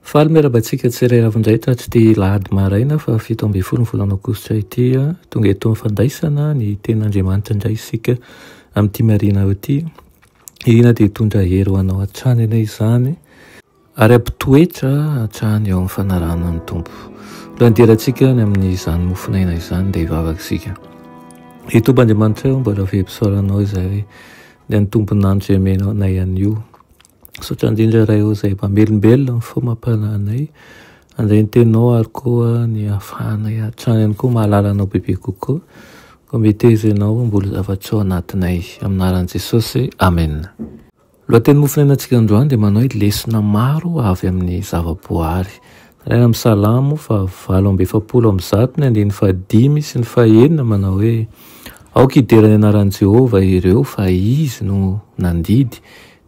Faly miarabantsika tsirairavindray tsy tia lahady maraina fa 7 ambin'ny folo ny volana aogositra ity tonga eto fandaisana ny tenin'Andriamanitra indray isika amin'ity marina ity. Ina dia hitondra hery ho anao hatrany ane izany ary ampitoetra hatrany eo amin'ny fanarahana ny tompo. Lohanderantsika ny amin'izany mofinaina izany dia hivavaka isika. Hitomba Andriamanitra eo mbola vempisaoranao izay dia ny tompon'andro emenao nay ihany io. Saotra indrindra iray eo izay mamelombelona ny fomam-pananay andray ny teninao ary koa ny hafanay hatrany ihany koa mahalala anao bebe kokoa koa meteza ianao mbola zavatra ao anatinay aminaran'i Jesosy amen. Lohateny mofinainantsika androany dia manao hoe lesona maro avy amin'ny zavaboary. Raina amin'ny Salamo 8:7 ny 5 sy ny 9 manao hoe aoka hiderany anaran'i Jehovah ireo fa izy no nandidy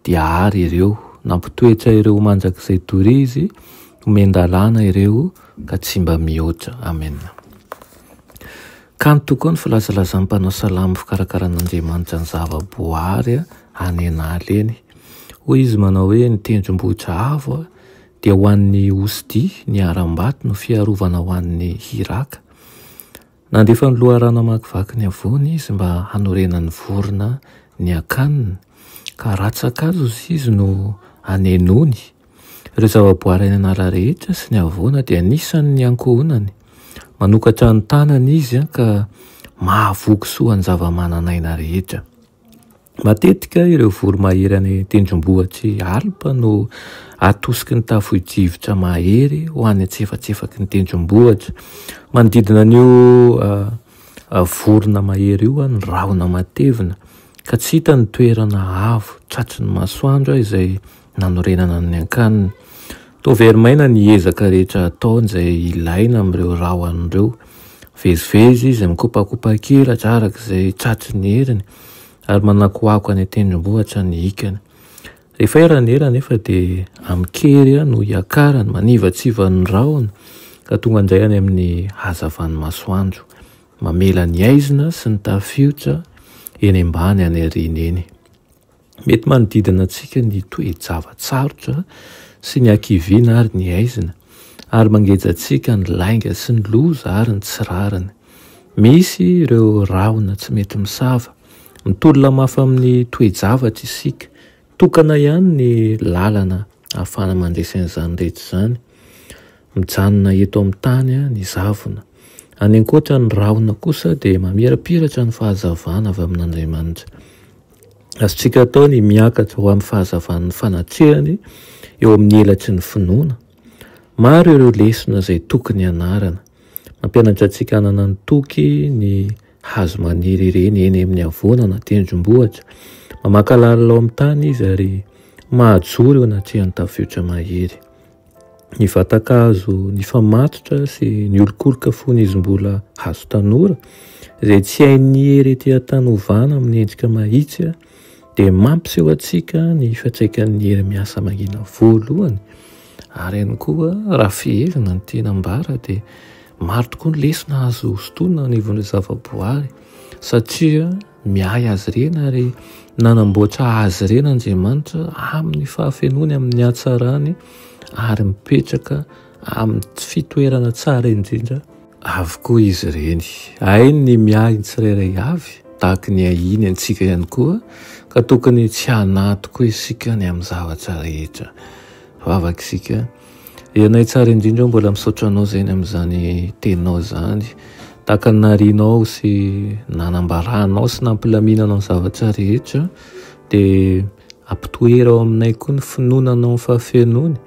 dia ary ireo nampitoetra ireo mandrakizay torizy omendalana ireo ka tsy mba mihoatra amen. Kanto tokoa ny filazalazan'ny mpanao salamo fikarakaran'Andriamanitra ny zavaboary any an'ala eny. Hoy izy manao hoe ny tendrombohitra avo dia ho an'ny osidi ny aram-bato no fiarovana ho an'ny hiraka. Nandefa ny loharano amakivaky ny avony izy mba hanorenany vorona ny akaniny ka ratsakazo izy no anenony. Ireo zavaboary any an'ala rehetra sy ny avoana dia anisan'ny ny ankohonany. Manokatra ny tanany izy ka mahavoky soa ny zavamananaina rehetra. Matetika ireo voromahery any tendrombohitry alpa no atosiky ny tafo-drivotra mahery ho any antsefatsefaky ny tendrombohitra. Manodidina an'io vorona mahery io ny rahona matevina ka tsy hita ny toerana avo tratry ny masoandro izay nanorenana ny ankaniny. Toa very maina ny ezaka rehetra ataony izay ilaina amin'ireo rahon'ireo. Vezivezy izy mikopakopa kelatra araka izay tratry ny heriny ary manakoako any tendrombohitra ny hikany. Rehefa eranera nefa dia amikery no hiakarany manivatsiva ny rahony ka tonga indray any amin'ny hazavan'ny masoandro. Mamela ny aizina sy ny tafiotra eny ambany any arina eny. Mety manodidina antsika ny toe-javatsarotra sy ny ankiviana ary ny aizina ary mangeja antsika ny lainga sy ny loza ary ny tsirarany. Misy ireo rahona tsy mety misava, mitolona mafy amin'ny toe-javatra isika. Tokana ihany ny lalana ahafahana mandresy an'izany rehetra izany. Mijanona eto amin'ny tany ny zavona. Any ankoatra ny rahona kosa dia mamirapiratra ny fahazavana avy amin'Andriamanitra. Azontsika atao ny miakatra ho amin'ny fahazavan'ny fanatrehany eo amin'ny helatry ny finoana. Maro ireo lesona izay tokony ianarana. Mampianatra antsika hanana ny toky ny hazo maniry ireny eny amin'ny avoana na tendrombohitra. Mamaka lalina ao amin'ny tany izy ary mahajoro eo anatrehan'ny tafiotra mahery. Ny vatakazo, ny famatotra sy ny olokoloka fony izy mbola hazo tanora izay tsy hain'ny hery etỳ an-tany amin'ny endrika mahitsy dia mampiseho antsika ny fiantraikan'ny hery miasa mahina voalohany. Ary ihany koa raha fihevina ny tenambara dia maro tokoa ny lesona azo sotonina anivon'ireo zavaboary satria miay azy ireny ary nanamboatra azy ireny Andriamanitra amin'ny fahafenony amin'ny hatsarany ary mipetraka amin'ny fitoerana tsara indrindra avokoa izy ireny. Hainy ny miay ny tsirairay avy tahaka ny ahiny antsika ihany koa ka tokony tsy hanahy tokoa isika ny amin'ny zavatra rehetra. Vavaka isika. Ianay tsara indrindra mbola misaotra anao izay amin'izany teninao izany. Tahaka ny narianao sy nanambarahanao sy nampilaminanao ny zavatra rehetra dia ampitoera ao aminay koa ny finoananao ny fahafenony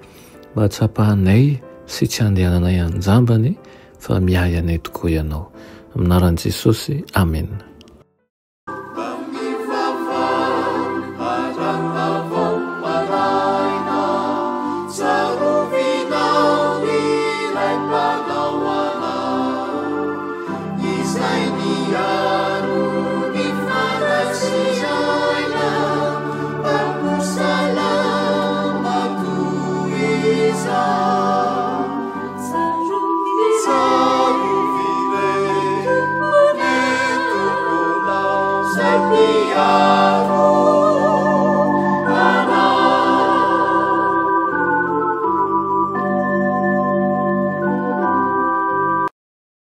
mba hatsapahanay sy tsy handehananay anjambany fa miay anay tokoa ianao. Aminaran'i Jesosy amen. Saruvi Sepiaro